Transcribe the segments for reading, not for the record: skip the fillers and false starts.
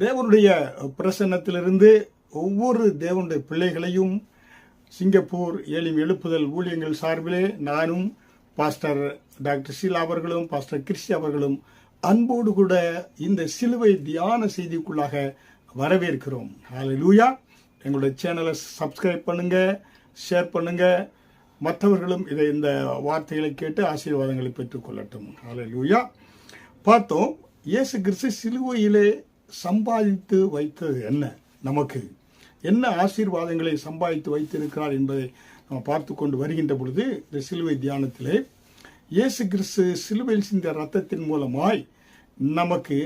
தேவனுடைய பிரசன்னத்திலிருந்து ஒவ்வொரு தேவனுடைய பிள்ளைகளையும் சிங்கப்பூர் ஏலிம் எழுப்புதல் ஊழியங்கள் சார்பிலே நானும் பாஸ்டர் டாக்டர் ஷீலா அவர்களும் பாஸ்டர் கிறிஸ்டி அவர்களும் அன்போடு கூட இந்த சிலுவை தியான செய்திக்குள்ளாக வரவேற்கிறோம். ஹல்லேலூயா. எங்களுடைய சேனலை சப்ஸ்கிரைப் பண்ணுங்க, ஷேர் பண்ணுங்க, மற்றவர்களும் இந்த வார்த்தைகளை கேட்டு ஆசீர்வாதங்களை பெற்றுக்கொள்ளட்டும். ஹல்லேலூயா. பார்த்தோம், இயேசு கிறிஸ்து சிலுவையிலே சம்பாதித்து வைத்தது என்ன, நமக்கு என்ன ஆசீர்வாதங்களை சம்பாதித்து வைத்திருக்கிறார் என்பதை நம்ம பார்த்து கொண்டு வருகின்ற பொழுது, இந்த சிலுவை தியானத்திலே இயேசு கிறிஸ்து சிலுவையில் சிந்த ரத்தத்தின் மூலமாய் நமக்கு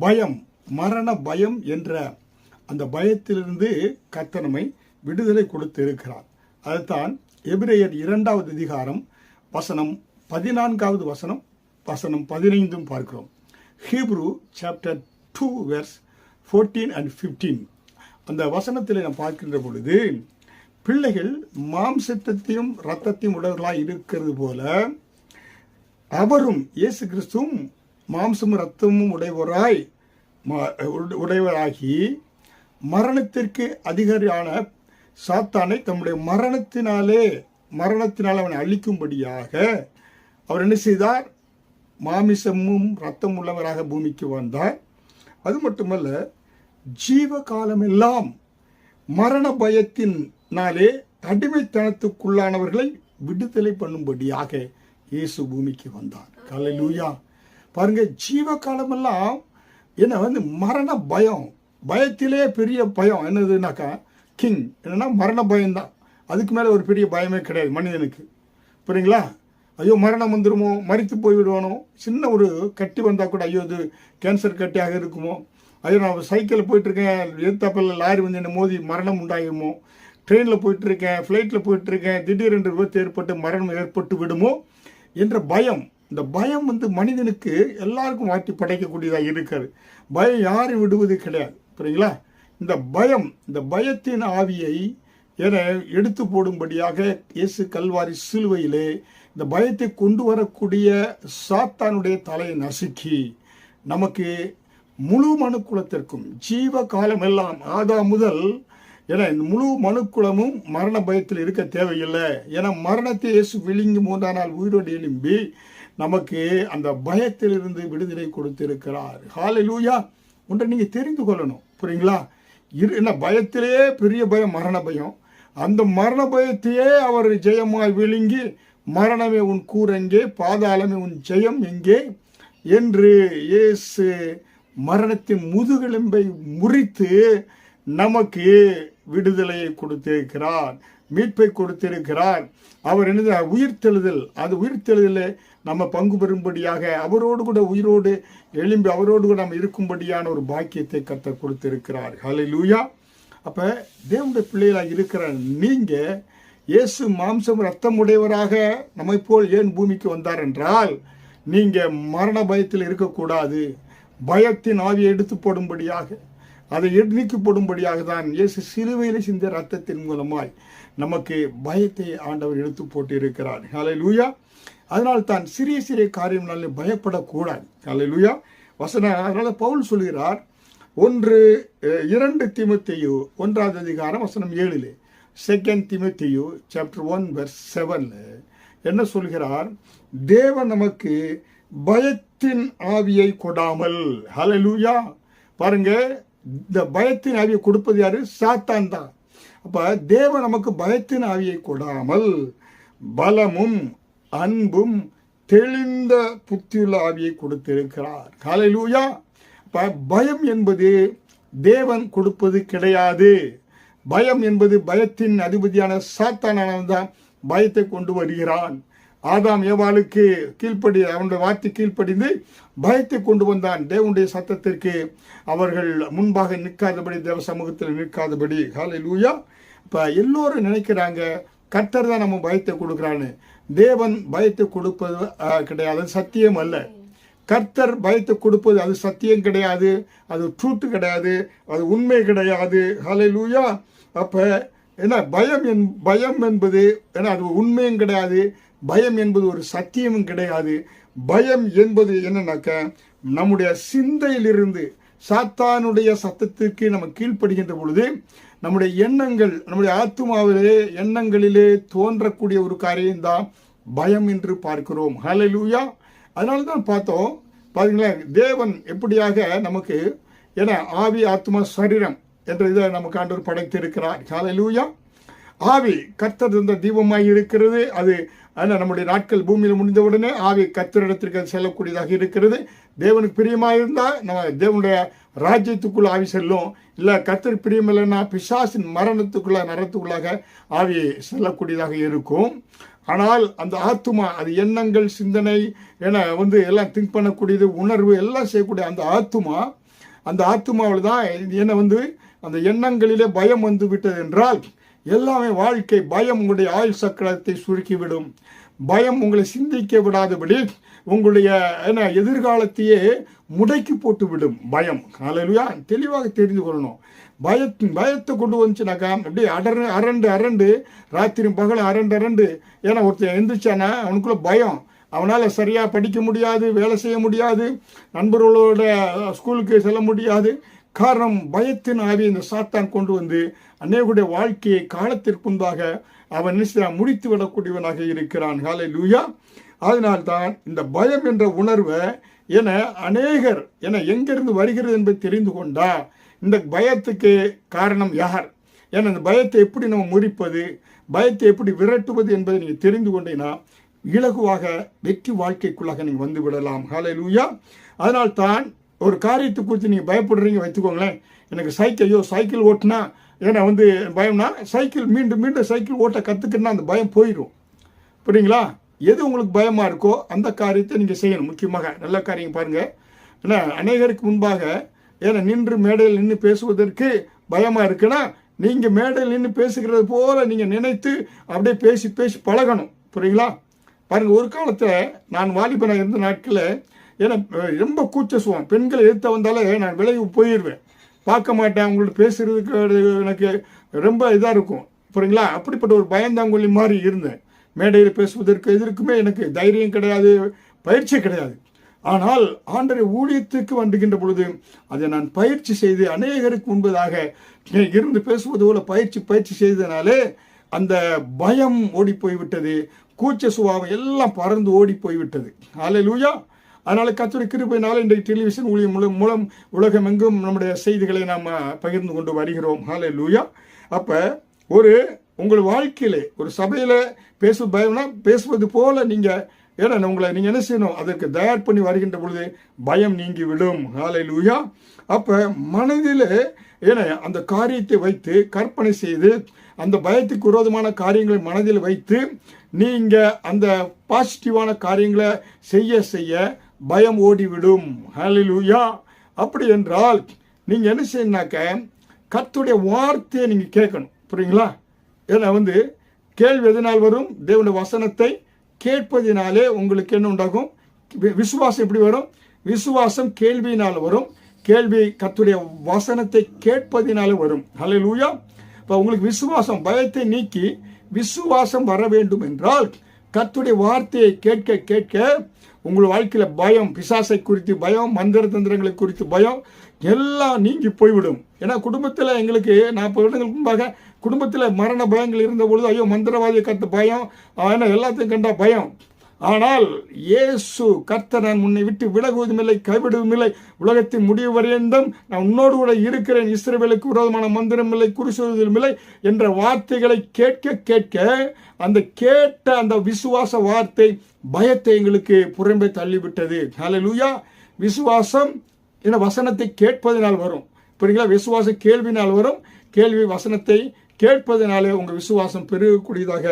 பயம், மரண பயம் என்ற அந்த பயத்திலிருந்து கர்த்தர் நம்மை விடுதலை கொடுத்து இருக்கிறார். அதுதான் எபிரேயர் 2வது அதிகாரம் வசனம் 14வது வசனம் 15 பார்க்கிறோம். ஹீப்ரூ சாப்டர் 2 verse 14 and 15 அந்த வசனத்தில் நாம் பார்க்கின்ற பொழுது, பிள்ளைகள் மாம்சத்தையும் இரத்தத்தையும் உடையவர்களாய் இருக்கிறது போல அவரும் இயேசு கிறிஸ்துவும் மாம்சமும் இரத்தமும் உடையவராகி மரணத்திற்கு அதிகாரியான சாத்தானை தம்முடைய மரணத்தினால் அவனை அழிக்கும்படியாக அவர் என்ன செய்தார்? மாமிசமும் இரத்தம் உள்ளவராக பூமிக்கு வந்தார். அது மட்டுமல்ல, ஜீவ காலமெல்லாம் மரண பயத்தினாலே அடிமைத்தனத்துக்குள்ளானவர்களை விடுதலை பண்ணும்படியாக இயேசு பூமிக்கு வந்தார். ஹல்லேலூயா. பாருங்க, ஜீவ காலமெல்லாம் என்ன மரண பயம், பயத்திலே பெரிய பயம் என்னதுனாக்கா கிங் என்னன்னா மரண பயம்தான். அதுக்கு மேலே ஒரு பெரிய பயமே கிடையாது மனிதனுக்கு. புரியுங்களா? ஐயோ மரணம் வந்துடுமோ, மரித்து போய்விடுவானோ, சின்ன ஒரு கட்டி வந்தால் கூட ஐயோ இது கேன்சர் கட்டியாக இருக்குமோ, ஐயோ நான் சைக்கிளில் போயிட்டுருக்கேன் எதிர்த்தாப்பில் லாரி வந்து என்னை மோதி மரணம் உண்டாகுமோ, ட்ரெயினில் போயிட்டுருக்கேன், ஃப்ளைட்டில் போயிட்டுருக்கேன், திடீரென்று விபத்து ஏற்பட்டு மரணம் ஏற்பட்டு விடுமோ என்ற பயம். இந்த பயம் மனிதனுக்கு எல்லாருக்கும் மாற்றி படைக்கக்கூடியதாக இருக்காது. பயம் யாரும் விடுவது கிடையாது. புரியுங்களா? இந்த பயத்தின் ஆவியை எடுத்து போடும்படியாக இயேசு கல்வாரி சிலுவையிலே இந்த பயத்தை கொண்டு வரக்கூடிய சாத்தானுடைய தலையை நசுக்கி நமக்கு முழு மனுக்குலத்திற்கும் ஜீவ காலம் எல்லாம் ஆதாம் முதல் இந்த முழு மனுக்குலமும் மரண பயத்தில் இருக்க தேவையில்லை. ஏன்னா மரணத்தை இயேசு விழுங்கி 3ஆம் நாள் உயிரோடு எழும்பி நமக்கு அந்த பயத்திலிருந்து விடுதலை கொடுத்திருக்கிறார். ஹல்லேலூயா. ஒன்றை நீங்க தெரிந்து கொள்ளணும். புரியுங்களா? என்ன பயத்திலே பெரிய பயம் மரண பயம். அந்த மரண பயத்தையே அவர் ஜெயமாய் விழுங்கி, மரணமே உன் கூர் எங்கே, பாதாளமே உன் ஜெயம் எங்கே என்று இயேசு மரணத்தின் முதுகெலும்பை முறித்து நமக்கு விடுதலையை கொடுத்திருக்கிறார், மீட்பை கொடுத்திருக்கிறார். அவர் என்ன உயிர்த்தெழுதல், அது உயிர்த்தெழுதலை நம்ம பங்கு பெறும்படியாக அவரோடு கூட உயிரோடு எழும்பி அவரோடு கூட நம்ம இருக்கும்படியான ஒரு பாக்கியத்தை கர்த்தர் கொடுத்திருக்கிறார். ஹல்லேலூயா. அப்போ தேவனுடைய பிள்ளைகளாக இருக்கிற நீங்க இயேசு மாம்சம் இரத்தம் உடையவராக நம்மை போல் ஏன் பூமிக்கு வந்தார் என்றால், நீங்க மரண பயத்தில் இருக்கக்கூடாது. பயத்தின் ஆவியை எடுத்து போடும்படியாக, அதை நீக்கி போடும்படியாக தான் இயேசு சிலுவையில் சிந்த ரத்தத்தின் மூலமாய் நமக்கு பயத்தை ஆண்டவர் எடுத்து போட்டு இருக்கிறார். ஹல்லேலூயா. அதனால் தான் சிறிய சிறிய காரியம்னாலே பயப்படக்கூடாது. ஹல்லேலூயா. அதனால பவுல் சொல்கிறார், 2 தீமோத்தேயு 1வது அதிகாரம் வசனம் 7 2 தீமோத்தேயு சாப்டர் 1 verse 7 என்ன சொல்கிறார்? தேவன் நமக்கு பயத்தின் ஆவியை கொடாமல். ஹல்லேலூயா. பாருங்க, இந்த பயத்தின் ஆவியை கொடுப்பது யாரு? சாத்தான் தான். அப்ப தேவன் நமக்கு பயத்தின் ஆவியை கொடாமல் பலமும் அன்பும் தெளிந்த புத்தியுள்ள ஆவியை கொடுத்திருக்கிறார். ஹல்லேலூயா. பயம் என்பது தேவன் கொடுப்பது கிடையாது. பயம் என்பது பயத்தின் அதிபதியான சாத்தானானதான் பயத்தை கொண்டு வருகிறான். ஆதாம் ஏவாளுக்கு அவனுடைய வார்த்தை கீழ்ப்படிந்து பயத்தை கொண்டு வந்தான். தேவனுடைய சத்தத்திற்கு அவர்கள் முன்பாக நிற்காதபடி, தேவ சமூகத்தில் நிற்காதபடி. ஹல்லேலூயா. இப்போ எல்லோரும் நினைக்கிறாங்க கர்த்தர் தான் நம்ம பயத்தை கொடுக்குறான்னு. தேவன் பயத்தை கொடுப்பது கிடையாது, சத்தியம் அல்ல. கர்த்தர் பயத்தை கொடுப்பது அது சத்தியம் கிடையாது, அது ட்ரூத் கிடையாது, அது உண்மை கிடையாது. ஹல்லேலூயா. அப்போ என்ன பயம் என்பது அது உண்மையும் கிடையாது, பயம் என்பது ஒரு சத்தியமும் கிடையாது. பயம் என்பது என்னன்னாக்க நம்முடைய சிந்தையிலிருந்து சாத்தானுடைய சத்தத்திற்கு நம்ம கீழ்ப்படுகின்ற பொழுது நம்முடைய எண்ணங்கள், நம்முடைய ஆத்துமாவிலே எண்ணங்களிலே தோன்றக்கூடிய ஒரு காரியம்தான் பயம் என்று பார்க்கிறோம். ஹல்லேலூயா. அதனால தான் பார்த்தோம், பாருங்களேன், தேவன் எப்படியாக நமக்கு என ஆவி, ஆத்மா, சரீரம் என்ற இதை நமக்கு ஆண்டவர் படைத்திருக்கிறார். ஹல்லேலூயா. ஆவி கர்த்தர் தந்த தீபமாய் இருக்கிறது. அது நம்முடைய நாட்கள் பூமியில் முடிந்தவுடனே ஆவி கர்த்தரிடத்திற்கு செல்லக்கூடியதாக இருக்கிறது. தேவனுக்கு பிரியமாக இருந்தால் நம்ம தேவனுடைய ராஜ்யத்துக்குள்ள ஆவி செல்லும். இல்லை கர்த்தர் பிரியமில்லைன்னா பிசாசின் மரணத்துக்குள்ள நரத்துக்குள்ளாக ஆவி செல்லக்கூடியதாக இருக்கும். ஆனால் அந்த ஆத்துமா, அது எண்ணங்கள், சிந்தனை என எல்லாம் திங்க் பண்ணக்கூடியது, உணர்வு எல்லாம் செய்யக்கூடிய அந்த ஆத்துமாவில் தான் அந்த எண்ணங்களிலே பயம் வந்து விட்டது என்றால் எல்லாமே வாழ்க்கை பயம் உங்களுடைய ஆயுள் சக்கரத்தை சுருக்கிவிடும். பயம் உங்களை சிந்திக்க விடாதபடி உங்களுடைய எதிர்காலத்தையே முடக்கி போட்டு விடும் பயம். ஹல்லேலூயா. தெளிவாக தெரிந்து கொள்ளணும். பயத்தை கொண்டு வந்துச்சுனாக்கா அப்படியே அரண்டு ராத்திரி பகலும் அரண்டு ஏன்னா ஒருத்தர் எந்திரிச்சானா அவனுக்குள்ள பயம், அவனால் சரியாக படிக்க முடியாது, வேலை செய்ய முடியாது, நண்பர்களோட ஸ்கூலுக்கு செல்ல முடியாது. காரணம் பயத்தின் ஆவி இந்த சாத்தான் கொண்டு வந்து அநேகருடைய வாழ்க்கையை காலத்திற்கு முன்பாக அவன் முடித்து விடக்கூடியவனாக இருக்கிறான். ஹல்லேலூயா. அதனால்தான் இந்த பயம் என்ற உணர்வை அநேகர் எங்கிருந்து வருகிறது என்பதை தெரிந்து கொண்டா இந்த பயத்துக்கு காரணம் யார், இந்த பயத்தை எப்படி நம்ம முறிப்பது, பயத்தை எப்படி விரட்டுவது என்பதை நீங்கள் தெரிந்து கொண்டீங்கன்னா இலகுவாக வெற்றி வாழ்க்கைக்குள்ளாக நீங்கள் வந்து விடலாம். ஹல்லேலூயா. அதனால்தான் ஒரு காரியத்தை குறித்து நீங்கள் பயப்படுறீங்க வைத்துக்கோங்களேன். எனக்கு சைக்கிள் ஓட்டினா பயம்னா சைக்கிள் மீண்டும் சைக்கிள் ஓட்ட கற்றுக்கிட்டா அந்த பயம் போயிடும். புரியுங்களா? எது உங்களுக்கு பயமாக இருக்கோ அந்த காரியத்தை நீங்கள் செய்யணும். முக்கியமாக நல்ல காரியம் பாருங்கள். அநேகருக்கு முன்பாக நின்று மேடையில் நின்று பேசுவதற்கு பயமாக இருக்குன்னா நீங்கள் மேடையில் நின்று பேசுகிறது போல நீங்கள் நினைத்து அப்படியே பேசி பழகணும். புரியுங்களா? பாருங்கள், ஒரு காலத்தில் நான் வாலிபனாக இருந்த நாட்களில் ரொம்ப கூச்சசுவான். பெண்களை எதிர்த்து வந்தாலே நான் விலகி போயிடுவேன், பார்க்க மாட்டேன். அவங்கள்ட்ட பேசுறதுக்கு எனக்கு ரொம்ப இதாக இருக்கும். புரியுங்களா? அப்படிப்பட்ட ஒரு பயந்தாங்கொல்லி மாதிரி இருந்தேன். மேடையில் பேசுவதற்கு எதற்குமே எனக்கு தைரியம் கிடையாது, பயிற்சி கிடையாது. ஆனால் ஆண்டவருடைய ஊழியத்துக்கு வந்துகின்ற பொழுது அதை நான் பயிற்சி செய்து அநேகருக்கு முன்பதாக இருந்து பேசுவது போல பயிற்சி செய்தனாலே அந்த பயம் ஓடி போய்விட்டது, கூச்ச சுபாவம் எல்லாம் பறந்து ஓடி போய்விட்டது. ஹல்லேலூயா. அதனால கர்த்தருடைய கிருபையினால இன்றைக்கு டெலிவிஷன் ஊழியம் மூலம் உலகம் எங்கும் நம்முடைய செய்திகளை நாம் பகிர்ந்து கொண்டு வருகிறோம். ஹல்லேலூயா. அப்போ உங்கள் வாழ்க்கையிலே ஒரு சபையில் பயம்னா பேசுவது போல நீங்கள் உங்களை நீங்கள் என்ன செய்யணும், அதற்கு தயார் பண்ணி வருகின்ற பொழுது பயம் நீங்கி விடும். ஹல்லேலூயா. அப்போ மனதில் அந்த காரியத்தை வைத்து கற்பனை செய்து அந்த பயத்துக்கு விரோதமான காரியங்களை மனதில் வைத்து நீங்கள் அந்த பாசிட்டிவான காரியங்களை செய்ய பயம் ஓடிவிடும். ஹல்லேலூயா. அப்படி என்றால் நீங்கள் என்ன செய்யணும்னாக்க கர்த்தருடைய வார்த்தையை நீங்கள் கேட்கணும். புரியுங்களா? கேள்வி எதனால் வரும்? தேவனுடைய வசனத்தை கேட்பதினாலே உங்களுக்கு என்ன உண்டாகும்? விசுவாசம் எப்படி வரும்? விசுவாசம் கேள்வியினால் வரும், கேள்வி கர்த்தருடைய வசனத்தை கேட்பதினாலே வரும். ஹல்லேலூயா. இப்போ உங்களுக்கு விசுவாசம், பயத்தை நீக்கி விசுவாசம் வர வேண்டும் என்றால் கர்த்தருடைய வார்த்தையை கேட்க உங்கள் வாழ்க்கையில் பயம், பிசாசை குறித்து பயம், மந்திர தந்திரங்களை குறித்து பயம் எல்லாம் நீங்கி போய்விடும். ஏன்னா குடும்பத்தில் எங்களுக்கு 40 வருடங்களுக்கு முன்பாக குடும்பத்தில் மரண பயங்கள் இருந்த பொழுது ஐயோ மந்திரவாதியை கற்று பயம், எல்லாத்தையும் கண்டா பயம். ஆனால் இயேசு கர்த்தர் நான் உன்னை விட்டு விலகுவதும் இல்லை கைவிடுவதும் இல்லை, உலகத்தின் முடிவு வரையந்தும் நான் உன்னோடு கூட இருக்கிறேன், இஸ்ரவேலுக்கு விரோதமான மந்திரம் இல்லை, குறி சொல்வதும் இல்லை என்ற வார்த்தைகளை கேட்க அந்த கேட்ட அந்த விசுவாச வார்த்தை பயத்தை எங்களுக்கு புறம்பே தள்ளிவிட்டது. ஹல்லேலூயா. விசுவாசம் வசனத்தை கேட்பதனால் வரும். புரியுங்களா? விசுவாசம் கேள்வினால் வரும், கேள்வி வசனத்தை கேட்பதனாலே உங்கள் விசுவாசம் பெருகக்கூடியதாக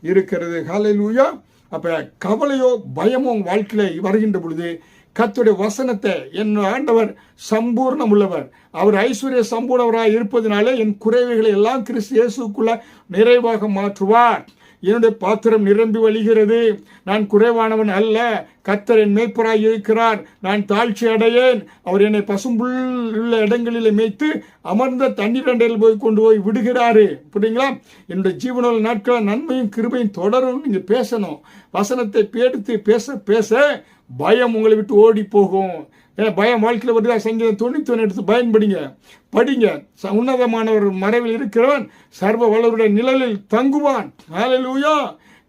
இருக்கிறது. ஹல்லேலூயா. அப்போ கவலையோ பயமோ உங்கள் வாழ்க்கையில் வருகின்ற பொழுது கர்த்தருடைய வசனத்தை, என் ஆண்டவர் சம்பூர்ணம் உள்ளவர், அவர் ஐஸ்வர்ய சம்பூர்ணவராக இருப்பதனாலே என் குறைவுகளை எல்லாம் கிறிஸ்து இயேசுக்குள்ள நிறைவாக மாற்றுவார். என்னுடைய பாத்திரம் நிரம்பி வழிகிறது, நான் குறைவானவன் அல்ல, கர்த்தர் என் மேய்ப்பராய் இருக்கிறார், நான் தாழ்ச்சி அடையேன், அவர் என்னை பசும்புல் உள்ள இடங்களில் மேய்த்து அமர்ந்த தண்ணீர் அண்டையில் கொண்டு போய் விடுகிறாரு. புரியுங்களா? என்னுடைய ஜீவனுள்ள நாட்களில் நன்மையும் கிருபையும் தொடரும். நீங்கள் பேசணும், வசனத்தை பேடுத்து பேச பயம் உங்களை விட்டு ஓடி போகும். ஏன்னா பயம் வாழ்க்கையில் வருதா, சங்கீதம் 91 எடுத்து பயன்படுங்க, படிங்க. உன்னதமானவர் மறைவில் இருக்கிறவன் சர்வ வல்லவருடைய நிழலில் தங்குவான். ஹல்லேலூயா.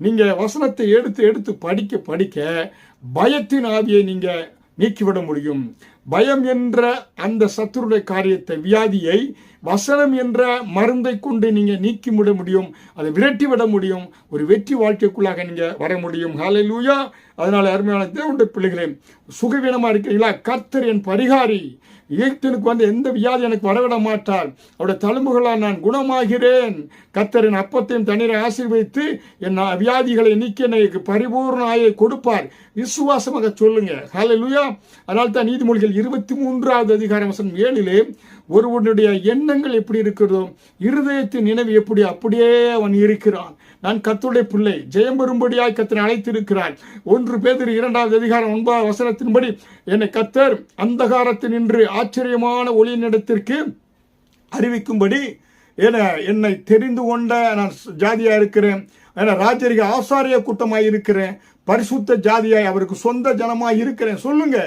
நீங்க வசனத்தை எடுத்து எடுத்து படிக்க படிக்க பயத்தின் ஆவியை நீங்க நீக்கிவிட முடியும். பயம் என்ற அந்த சத்துருடைய காரியத்தை, வியாதியை வசனம் என்ற மருந்தை கொண்டு நீங்க நீக்கிவிட முடியும், அதை விரட்டி விட முடியும். ஒரு வெற்றி வாழ்க்கைக்குள்ளாக நீங்க வர முடியும். ஹல்லேலூயா. அதனால அருமையான தேவனுடைய பிள்ளைகளே, சுகவீனமா இருக்கிறீங்களா? கர்த்தர் என் பரிகாரி. எகிப்தினுக்கு வந்து எந்த வியாதி எனக்கு வரவிட மாட்டார். அவருடைய தழும்புகளால் நான் குணமாகிறேன். கர்த்தரின் அப்பத்தையும் தண்ணீரை ஆசீர்வதித்து என் வியாதிகளை நீக்கி எனக்கு பரிபூர்ண ஆயை கொடுப்பார். விசுவாசமாக சொல்லுங்க. ஹல்லேலூயா. அதனால தான் நீதிமொழிகள் 23வது அதிகாரம் வசனம் 7 ஒருவனுடைய எண்ணங்கள் எப்படி இருக்கிறதோ, இருதயத்தின் நினைவு எப்படி, அப்படியே அவன் இருக்கிறான். நான் கர்த்தருடைய பிள்ளை, ஜெயம் பெறும்படியாய் கர்த்தர் அழைத்திருக்கிறார். 1 பேதுரு 2வது அதிகாரம் 9வது வசனத்தின்படி என்னை கர்த்தர் அந்தகாரத்தில் நின்று ஆச்சரியமான ஒளியினிடத்திற்கு அறிவிக்கும்படி என்னை தெரிந்து கொண்ட நான் ஜாதியா இருக்கிறேன். ராஜரிக ஆசாரிய கூட்டமாய் இருக்கிறேன். பரிசுத்த ஜாதியாய் அவருக்கு சொந்த ஜனமாய் இருக்கிறேன். சொல்லுங்க,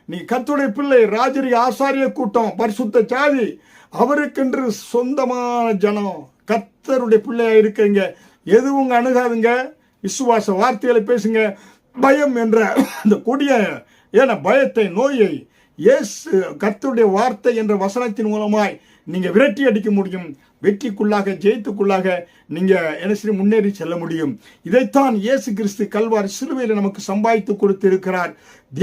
நீ கர்த்தருடைய பிள்ளை, ராஜரிக ஆசாரிய கூட்டம், பரிசுத்த ஜாதி, அவருக்கென்று சொந்தமான ஜனம், கர்த்தருடைய பிள்ளையா இருக்கிறீங்க. எதுவும் அணுகாதுங்க. விசுவாச வார்த்தைகளை பேசுங்க. பயம் என்ற அந்த கொடிய பயத்தை, நோயை இயேசு கர்த்தருடைய வார்த்தை என்ற வசனத்தின் மூலமாய் நீங்க விரட்டி அடிக்க முடியும். வெற்றிக்குள்ளாக, ஜெயத்துக்குள்ளாக நீங்க முன்னேறி செல்ல முடியும். இதைத்தான் இயேசு கிறிஸ்து கல்வாரி சிலுவையில் நமக்கு சம்பாதித்து கொடுத்திருக்கிறார்.